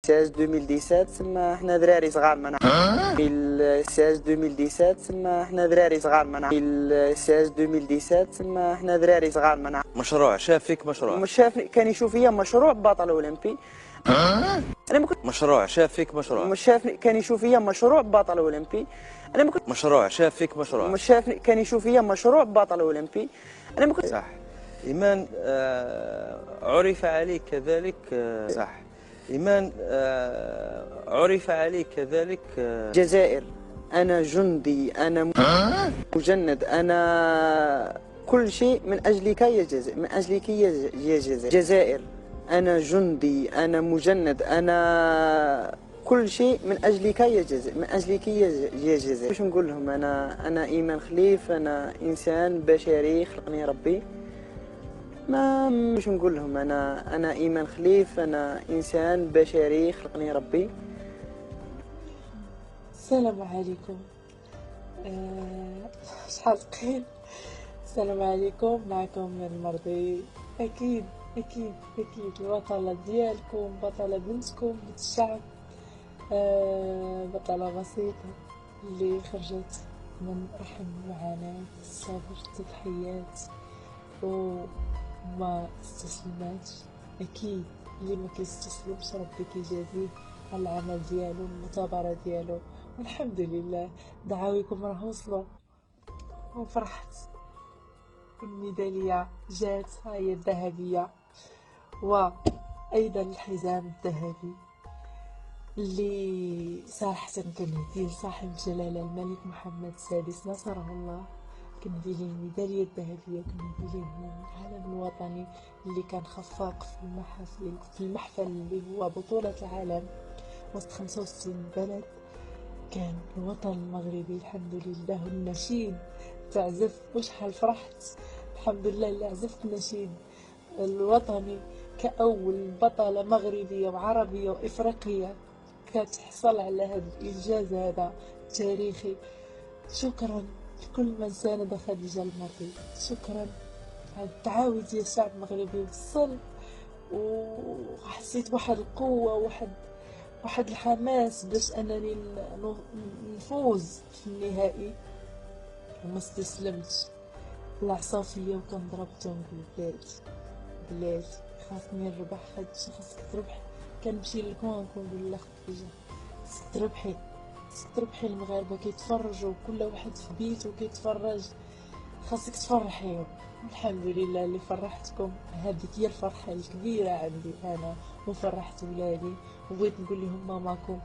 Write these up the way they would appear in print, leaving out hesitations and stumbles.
16 2017 تما حنا دراري صغار ما نعرفش 16 2017 تما حنا دراري صغار ما نعرفش 16 2017 تما حنا دراري صغار ما نعرفش مشروع شاف فيك مشروع مش شافني كان يشوف فيا مشروع بطل اولمبي. انا ما كنت مشروع شاف فيك مشروع مش شافني كان يشوف فيا مشروع بطل اولمبي. انا ما كنت مشروع شاف فيك مشروع مش شافني كان يشوف فيا مشروع بطل اولمبي. انا ما كنت صح. إيمان عرف عليك كذلك صح. إيمان عرف عليك كذلك جزائر. انا جندي، انا مجند، انا كل شيء من اجلك يا جزائر، من اجلك يا جزائر. جزائر انا جندي، انا مجند، انا كل شيء من اجلك يا جزائر، من اجلك يا جزائر. واش نقول لهم؟ انا ايمان خليف، انا انسان بشري خلقني ربي. ما مش نقول لهم؟ انا ايمان خليف، انا انسان بشري خلقني ربي. السلام عليكم. شحال ثقيل. السلام عليكم، معكم المرضي. اكيد اكيد اكيد البطلة ديالكم، بطلة بنتكم، بنت الشعب. بطلة بسيطة اللي خرجت من رحم معاناة، الصبر، التضحيات، وما استسلماتش. اكيد اللي ما كيستسلمش ربي كيجازيه على العمل ديالو، المثابرة ديالو. والحمد لله دعاويكم راه وصلوا وفرحت. الميدالية جات، هي الذهبية، وأيضا الحزام الذهبي اللي صراحة كنهديه لصاحب الجلالة الملك محمد السادس نصره الله. كنهديه الميدالية الذهبية، وكنهديه العلم الوطني اللي كان خفاق في المحفل اللي هو بطولة العالم وسط 65 بلد. كان الوطن المغربي الحمد لله. النشيد تعزف وشحال فرحت. الحمد لله اللي عزفت النشيد الوطني كأول بطلة مغربية وعربية وإفريقية كتحصل على هذا الإنجاز هذا تاريخي. شكرا لكل من ساند خديجة المرضي. شكرا على التعاون ديال الشعب المغربي وصل، وحسيت واحد القوة، واحد الحماس باش انني نفوز في النهائي. وما استسلمتش العصافية وكنضرب تنقول بلاد خاصني نربح. خاصك تربح. كنمشي للكون كنقول لها خديجة تربحي المغاربة كيتفرجوا، كل واحد في بيته كيتفرج، خاصك تفرحيهم. الحمد لله اللي فرحتكم. هذيك هي الفرحة الكبيرة عندي أنا، وفرحت ولادي. وبغيت نقول لهم ماماكم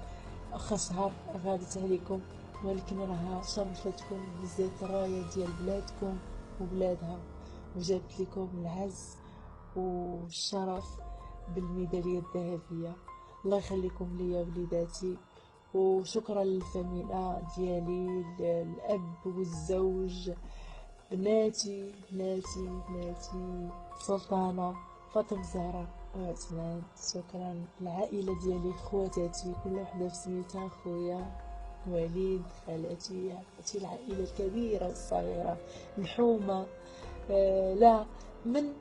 واخا شهر غابت عليكم، ولكن راها شرفتكم بزاف الراية ديال بلادكم وبلادها، وجابت لكم العز والشرف بالميدالية الذهبية. الله يخليكم ليا وليداتي. وشكرا للفاميلا ديالي، الأب والزوج، بناتي سلطانة، فاطمة، زهرة وعثمان. شكرا العائلة ديالي، خواتاتي كل وحدة في سميتها، خويا وليد، خالاتي، عمتي، العائلة الكبيرة والصغيرة، الحومة، لا من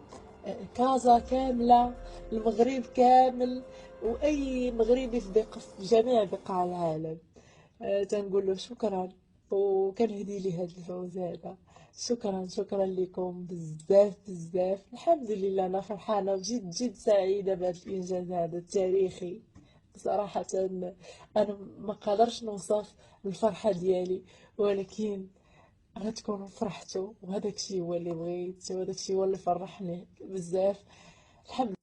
كازا كاملة، المغرب كامل، وأي مغربي في جميع بقاع العالم. تنقول له شكرا، وكنهدي لي هذا الفوز هذا. شكرا لكم بزاف. الحمد لله انا فرحانه وجد سعيده بهذا الانجاز هذا التاريخي. صراحه انا ما قادرش نوصف الفرحه ديالي، ولكن غتكونوا فرحتوا، وهذاك الشيء هو اللي بغيت، وهذاك الشيء هو اللي فرحني بزاف. الحمد